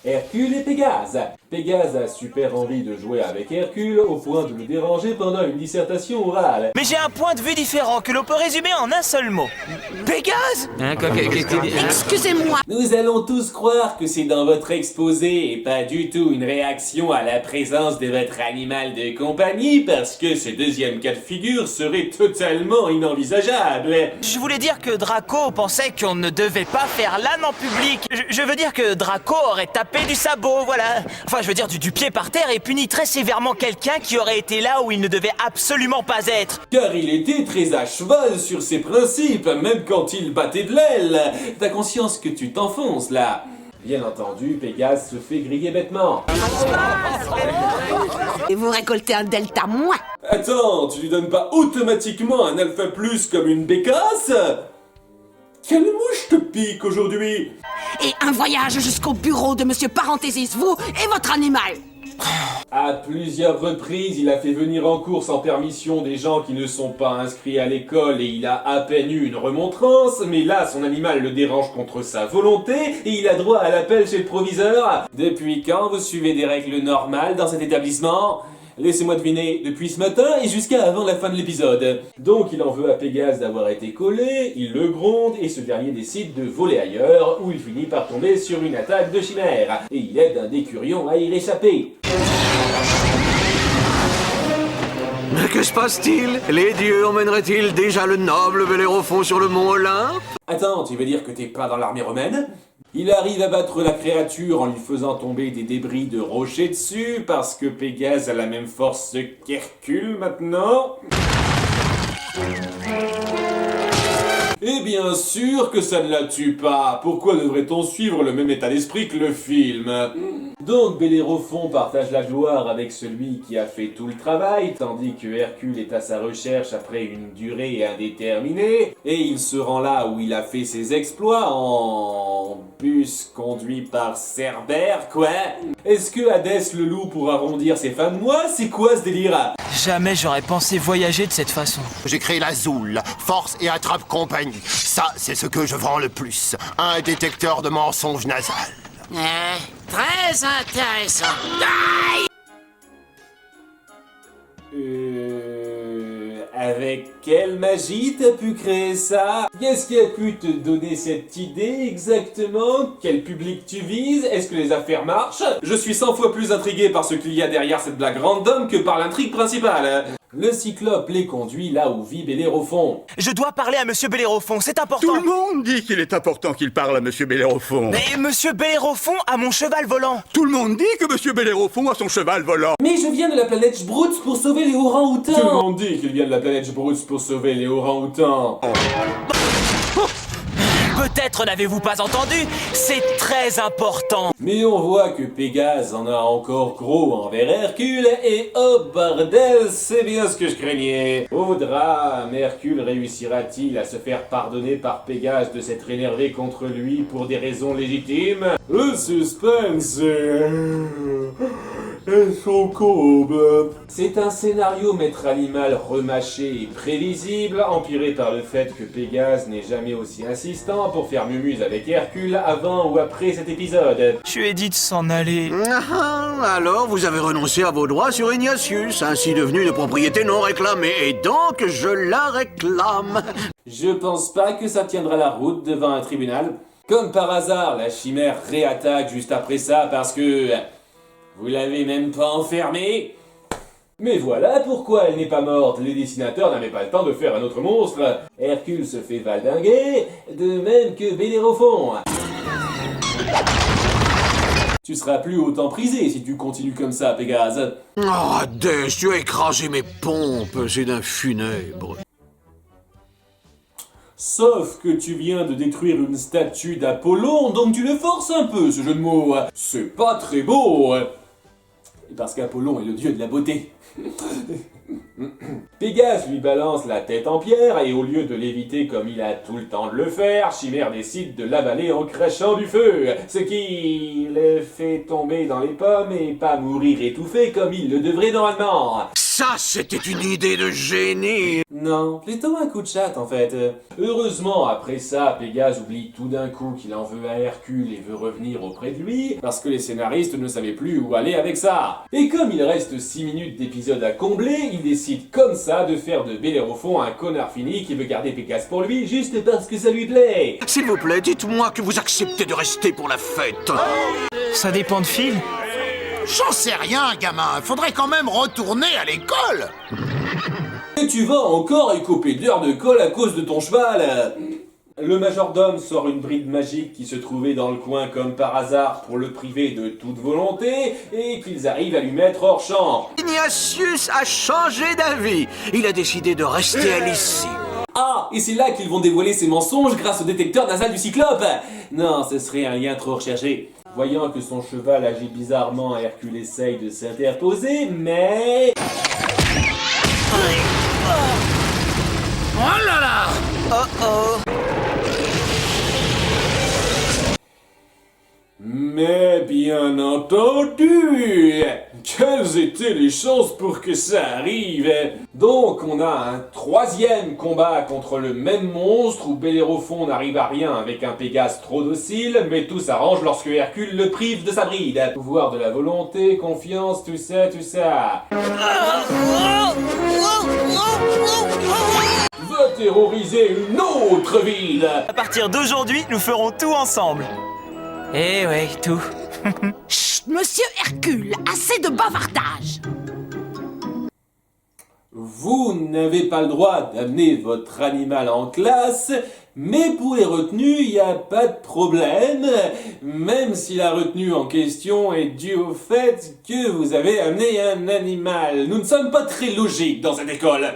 Hercule et Pégase. Pégase a super envie de jouer avec Hercule au point de le déranger pendant une dissertation orale. Mais j'ai un point de vue différent que l'on peut résumer en un seul mot. Pégase? Qu'est-ce que tu dis? Excusez-moi. Nous allons tous croire que c'est dans votre exposé et pas du tout une réaction à la présence de votre animal de compagnie parce que ce deuxième cas de figure serait totalement inenvisageable. Je voulais dire que Draco pensait qu'on ne devait pas faire l'âne en public. Je veux dire que Draco aurait tapé du sabot, voilà. Enfin, je veux dire du pied par terre et puni très sévèrement quelqu'un qui aurait été là où il ne devait absolument pas être. Car il était très à cheval sur ses principes, même quand il battait de l'aile. T'as conscience que tu t'enfonces, là. Bien entendu, Pégase se fait griller bêtement. Et vous récoltez un delta moins. Attends, tu lui donnes pas automatiquement un alpha plus comme une bécasse? Quelle mouche te pique aujourd'hui? Et un voyage jusqu'au bureau de Monsieur Parenthesis, vous et votre animal. À plusieurs reprises, il a fait venir en cours sans permission des gens qui ne sont pas inscrits à l'école et il a à peine eu une remontrance, mais là, son animal le dérange contre sa volonté et il a droit à l'appel chez le proviseur. Depuis quand vous suivez des règles normales dans cet établissement? Laissez-moi deviner, depuis ce matin et jusqu'à avant la fin de l'épisode. Donc il en veut à Pégase d'avoir été collé, il le gronde et ce dernier décide de voler ailleurs où il finit par tomber sur une attaque de chimère. Et il aide un décurion à y réchapper. Mais que se passe-t-il? Les dieux emmèneraient-ils déjà le noble Bellérophon sur le mont Olympe? Attends, tu veux dire que t'es pas dans l'armée romaine? Il arrive à battre la créature en lui faisant tomber des débris de rochers dessus, parce que Pégase a la même force qu'Hercule maintenant. Et bien sûr que ça ne la tue pas. Pourquoi devrait-on suivre le même état d'esprit que le film? Donc Bellérophon partage la gloire avec celui qui a fait tout le travail, tandis que Hercule est à sa recherche après une durée indéterminée, et il se rend là où il a fait ses exploits en bus conduit par Cerbère, quoi. Est-ce que Hadès le loup pour arrondir ses fins de mois? C'est quoi ce délire? Jamais j'aurais pensé voyager de cette façon. J'ai créé la Zoule, Force et Attrape Compagnie. Ça, c'est ce que je vends le plus. Un détecteur de mensonges nasal. Très intéressant. Avec quelle magie t'as pu créer ça? Qu'est-ce qui a pu te donner cette idée exactement? Quel public tu vises? Est-ce que les affaires marchent? Je suis 100 fois plus intrigué par ce qu'il y a derrière cette blague random que par l'intrigue principale. Le cyclope les conduit là où vit Bellérophon. Je dois parler à Monsieur Bellérophon, c'est important. Tout le monde dit qu'il est important qu'il parle à Monsieur Bellérophon. Mais Monsieur Bellérophon a mon cheval volant. Tout le monde dit que Monsieur Bellérophon a son cheval volant. Mais je viens de la planète Sbrouts pour sauver les orang-outans. Tout le monde dit qu'il vient de la planète Sbrouts pour sauver les orang-outans. Peut-être n'avez-vous pas entendu, c'est très important. Mais on voit que Pégase en a encore gros envers Hercule, et oh bordel, c'est bien ce que je craignais. Au drame, Hercule réussira-t-il à se faire pardonner par Pégase de s'être énervé contre lui pour des raisons légitimes? Le suspense est son comble. C'est un scénario maître animal remâché et prévisible, empiré par le fait que Pégase n'est jamais aussi insistant pour faire mumuse avec Hercule avant ou après cet épisode. Je lui ai dit de s'en aller. Alors vous avez renoncé à vos droits sur Ignatius, ainsi devenu de propriété non réclamée, et donc je la réclame. Je pense pas que ça tiendra la route devant un tribunal. Comme par hasard, la chimère réattaque juste après ça parce que... vous l'avez même pas enfermée? Mais voilà pourquoi elle n'est pas morte, les dessinateurs n'avaient pas le temps de faire un autre monstre. Hercule se fait valdinguer, de même que Bellérophon. Tu seras plus autant prisé si tu continues comme ça, Pégase. Oh, Hadès, tu as écrasé mes pompes, c'est d'un funèbre. Sauf que tu viens de détruire une statue d'Apollon, donc tu le forces un peu, ce jeu de mots. C'est pas très beau. Parce qu'Apollon est le dieu de la beauté. Pégase lui balance la tête en pierre et au lieu de l'éviter comme il a tout le temps de le faire, Chimère décide de l'avaler en crachant du feu, ce qui le fait tomber dans les pommes et pas mourir étouffé comme il le devrait normalement. Ça, c'était une idée de génie. Non, plutôt un coup de chatte en fait. Heureusement, après ça, Pégase oublie tout d'un coup qu'il en veut à Hercule et veut revenir auprès de lui, parce que les scénaristes ne savaient plus où aller avec ça. Et comme il reste 6 minutes d'épisode à combler, il décide comme ça de faire de Bellérophon un connard fini qui veut garder Pégase pour lui juste parce que ça lui plaît. S'il vous plaît, dites-moi que vous acceptez de rester pour la fête. Ça dépend de Phil. J'en sais rien, gamin. Faudrait quand même retourner à l'école. Et tu vas encore écoper d'heures de colle à cause de ton cheval. Le majordome sort une bride magique qui se trouvait dans le coin comme par hasard pour le priver de toute volonté et qu'ils arrivent à lui mettre hors champ. Ignatius a changé d'avis. Il a décidé de rester à l'ici. Ah, et c'est là qu'ils vont dévoiler ses mensonges grâce au détecteur nasal du cyclope. Non, ce serait un lien trop recherché. Voyant que son cheval agit bizarrement, Hercule essaye de s'interposer, mais... Oh là là! Oh oh. Mais bien entendu, quelles étaient les chances pour que ça arrive? Donc on a un troisième combat contre le même monstre où Bellérophon n'arrive à rien avec un Pégase trop docile, mais tout s'arrange lorsque Hercule le prive de sa bride. Pouvoir de la volonté, confiance, tout ça, tout ça. Va terroriser une autre ville. À partir d'aujourd'hui, nous ferons tout ensemble. Eh ouais, tout. Chut, monsieur Hercule, assez de bavardage. Vous n'avez pas le droit d'amener votre animal en classe, mais pour les retenues, il n'y a pas de problème, même si la retenue en question est due au fait que vous avez amené un animal. Nous ne sommes pas très logiques dans cette école.